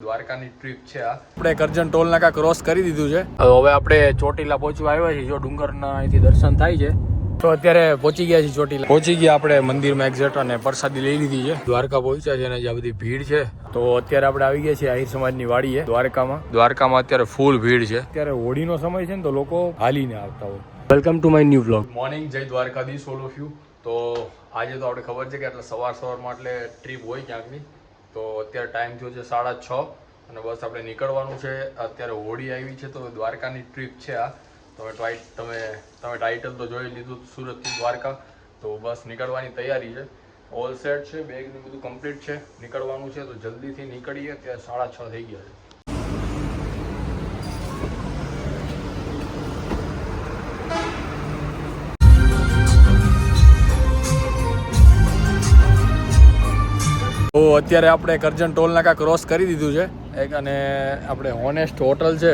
દ્વારકાની ટ્રીપ છે આ. આપણે કરજણ ટોલ નાકા ક્રોસ કરી દીધું છે. હવે આપણે ચોટીલા પહોંચવા આવ્યા છીએ. જો ડુંગરના અહીંથી દર્શન થાય છે તો અત્યારે પહોંચી ગયા છીએ ચોટીલા. પહોંચી ગયા આપણે મંદિરમાં એક્ઝેક્ટ અને પ્રસાદી લઈ લીધી છે. દ્વારકા પહોંચ્યા છે અને જ્યાં બધી ભીડ છે તો અત્યારે આપણે આવી ગયા છીએ આહિર સમાજની વાડીએ દ્વારકામાં અત્યારે ફૂલ ભીડ છે. અત્યારે હોળીનો સમય છે ને તો લોકો હાલીને આવતા હોય. Welcome to my new vlog. Morning, જય દ્વારકાધીશ ઓલ ઓફ યુ. તો આજે તો આપણે ખબર છે કે એટલે સવારમાં એટલે ટ્રીપ હોય ક્યાંકની. તો અત્યારે ટાઈમ થયો છે 6:30 અને બસ આપણે નીકળવાનું છે. અત્યારે હોળી આવી છે તો દ્વારકાની ટ્રીપ છે આ. તમે ટાઇટલ તો જોઈ લીધું, સુરતથી દ્વારકા. તો બસ નીકળવાની તૈયારી છે. ઓલ સેટ છે, બેગ ને બધું કમ્પ્લીટ છે. નીકળવાનું છે તો જલ્દીથી નીકળીએ. અત્યારે 6:30 થઈ ગયા છે. તો અત્યારે આપણે કરજણ ટોલ નાકા ક્રોસ કરી દીધું છે એક, અને આપણે હોનેસ્ટ હોટલ છે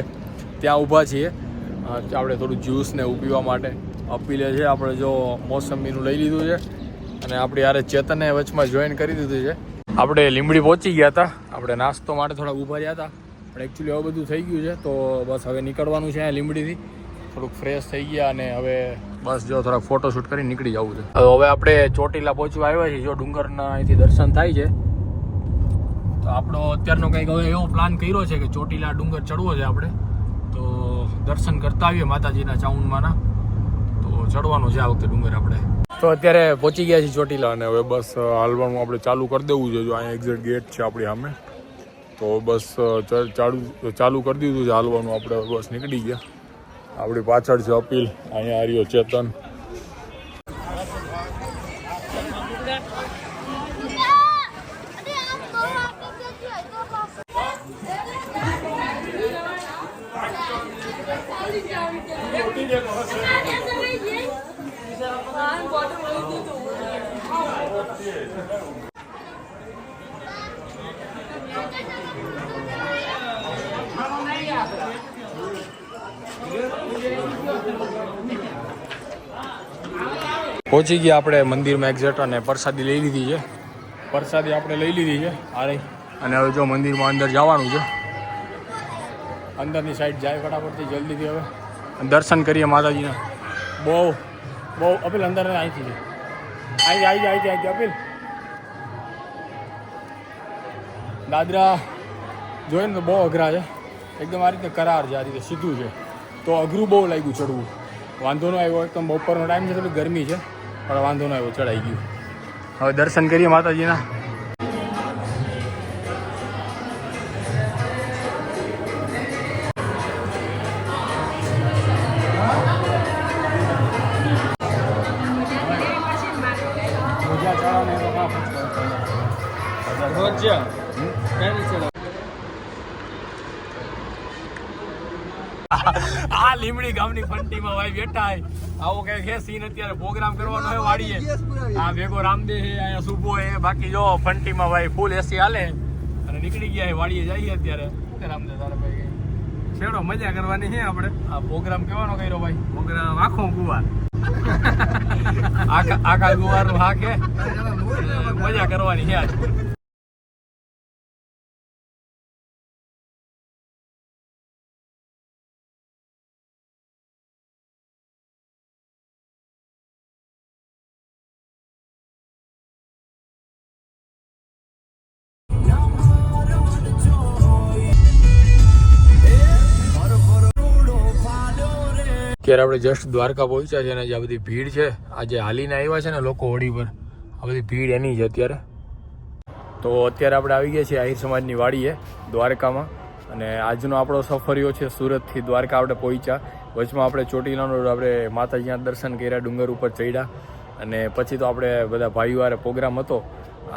ત્યાં ઊભા છીએ. આપણે થોડું જ્યુસ ને એવું પીવા માટે અપીલે છે. આપણે જો મોસંબીનું લઈ લીધું છે અને આપણે યારે ચેતને વચમાં જોઈન કરી દીધું છે. આપણે લીંબડી પહોંચી ગયા હતા. આપણે નાસ્તો માટે થોડા ઊભા રહ્યા હતા પણ એકચ્યુઅલી હવે બધું થઈ ગયું છે. તો બસ હવે નીકળવાનું છે અહીંયા લીંબડીથી. થોડુંક ફ્રેશ થઈ ગયા અને હવે બસ જો થોડાક ફોટોશૂટ કરી નીકળી જવું છે. હવે આપણે ચોટીલા પહોંચવા આવ્યા છીએ. જો ડુંગરના અહીંથી દર્શન થાય છે તો આપણો અત્યારનો કંઈક હવે એવો પ્લાન કર્યો છે કે ચોટીલા ડુંગર ચડવો છે આપણે. તો દર્શન કરતા આવીએ માતાજીના ચાઉંડમાંના. તો ચડવાનો છે આ વખતે ડુંગર આપણે. તો અત્યારે પહોંચી ગયા છીએ ચોટીલા અને હવે બસ હાલવાનું આપણે ચાલુ કરી દેવું છે. જો અહીંયા એક્ઝેક્ટ ગેટ છે આપણી સામે. તો બસ ચાલુ કરી દીધું છે હાલવાનું. આપણે બસ નીકળી ગયા. આપણી પાછળ છે અપીલ, અહીંયા આર્યો ચેતન. પહોંચી ગયા આપણે મંદિરમાં એક્ઝેક્ટ અને પ્રસાદી લઈ લીધી છે. પ્રસાદી આપણે લઈ લીધી છે આરે. અને હવે જો મંદિરમાં અંદર જવાનું છે. અંદરની સાઈડ જાય ફટાફટથી જલ્દીથી હવે દર્શન કરીએ માતાજીના. બહુ અપીલ અંદર અહીંથી આવી અપીલ. દાદરા જોઈએ ને તો બહુ અઘરા છે. એકદમ આ રીતે કરાર છે, આ રીતે સીધું છે. તો અઘરું બહુ લાગ્યું ચડવું. વાંધો ન આવ્યો. એકદમ બપોરનો ટાઈમ છે, થોડી ગરમી છે પણ વાંધો ન આવ્યો, ચડાઈ ગયું. હવે દર્શન કરીએ માતાજીના. આ લીમડી ગામની ફંટીમાં ભાઈ બેઠા હે. આવો કઈ સીન અત્યારે પ્રોગ્રામ કરવાનો હોય વાડીએ. આ ભેગો રામદેવ હે, અહીંયા સુભો હે. બાકી જો ફંટીમાં ભાઈ ફૂલ એસી હાલે અને નીકળી ગયા હે વાડીએ. જઈએ અત્યારે રામદેવ તારા ભાઈ છેડો મજા કરવાની છે આપણે. આ પ્રોગ્રામ કેવાનો કર્યો ભાઈ? પ્રોગ્રામ આખો ગુવાર આખા ગુવારનું હાકે મજા કરવાની છે આજ. અત્યારે આપણે જસ્ટ દ્વારકા પહોંચ્યા છે અને જ્યાં બધી ભીડ છે, આજે હાલીને આવ્યા છે ને લોકો હોળી પર, આ બધી ભીડ એની છે અત્યારે. તો અત્યારે આપણે આવી ગયા છીએ આહિર સમાજની વાડીએ દ્વારકામાં. અને આજનો આપણો સફરિયો છે સુરતથી દ્વારકા આપણે પહોંચ્યા. વચમાં આપણે ચોટીલાનો આપણે માતાજીના દર્શન કર્યા, ડુંગર ઉપર ચડ્યા અને પછી તો આપણે બધા ભાઈઓ હારે પ્રોગ્રામ હતો.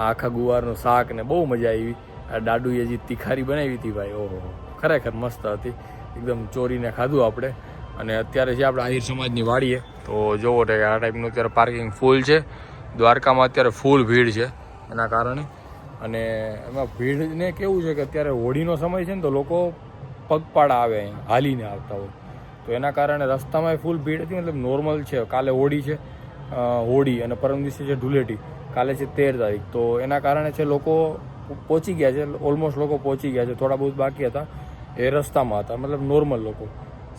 આખા ગુવારનું શાક ને બહુ મજા આવી. આ દાડુએ જે તિખારી બનાવી હતી ભાઈ, ઓહો ખરેખર મસ્ત હતી. એકદમ ચોરીને ખાધું આપણે. અને અત્યારે છે આપણે આહિર સમાજની વાડીએ. તો જોવો કે આ ટાઈપનું અત્યારે પાર્કિંગ ફૂલ છે. દ્વારકામાં અત્યારે ફૂલ ભીડ છે એના કારણે. અને એમાં ભીડને કેવું છે કે અત્યારે હોળીનો સમય છે ને તો લોકો પગપાળા આવે, અહીંયા હાલીને આવતા હોય. તો એના કારણે રસ્તામાં ફૂલ ભીડ હતી. મતલબ નોર્મલ છે. કાલે હોળી છે, હોળી અને પરમ દિવસે છે ધૂળેટી. કાલે છે 13 તારીખ. તો એના કારણે છે લોકો પહોંચી ગયા છે, ઓલમોસ્ટ લોકો પહોંચી ગયા છે. થોડા બહુ બાકી હતા એ રસ્તામાં હતા, મતલબ નોર્મલ લોકો,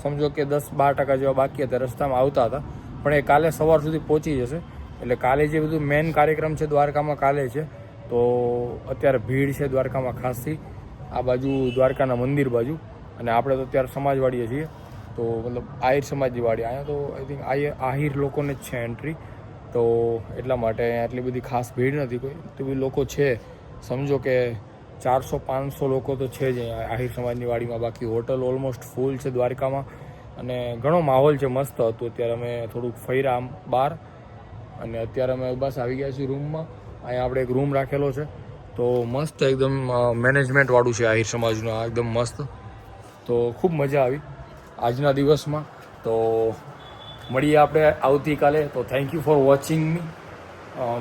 સમજો કે 10-12% જેવા બાકી હતા, રસ્તામાં આવતા હતા. પણ એ કાલે સવાર સુધી પહોંચી જશે. એટલે કાલે જે બધું મેઇન કાર્યક્રમ છે દ્વારકામાં કાલે છે. તો અત્યારે ભીડ છે દ્વારકામાં ખાસથી, આ બાજુ દ્વારકાના મંદિર બાજુ. અને આપણે તો અત્યારે સમાજવાડીએ છીએ, તો મતલબ આહિર સમાજની વાડી. અહીંયા તો આઈ થિંક આહિર લોકોને જ છે એન્ટ્રી, તો એટલા માટે અહીંયા એટલી બધી ખાસ ભીડ નથી. કોઈ તો બી લોકો છે, સમજો કે 400-500 લોકો તો છે જ અહીંયા આહિર સમાજની વાડીમાં. બાકી હોટલ ઓલમોસ્ટ ફૂલ છે દ્વારકામાં, અને ઘણો માહોલ છે, મસ્ત હતું. અત્યારે અમે થોડુંક ફર્યા આમ બહાર, અને અત્યારે અમે બસ આવી ગયા છીએ રૂમમાં. અહીંયા આપણે એક રૂમ રાખેલો છે, તો મસ્ત એકદમ મેનેજમેન્ટવાળું છે આહિર સમાજનું, એકદમ મસ્ત. તો ખૂબ મજા આવી આજના દિવસમાં. તો મળીએ આપણે આવતીકાલે. તો thank you for watching me.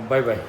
Bye bye.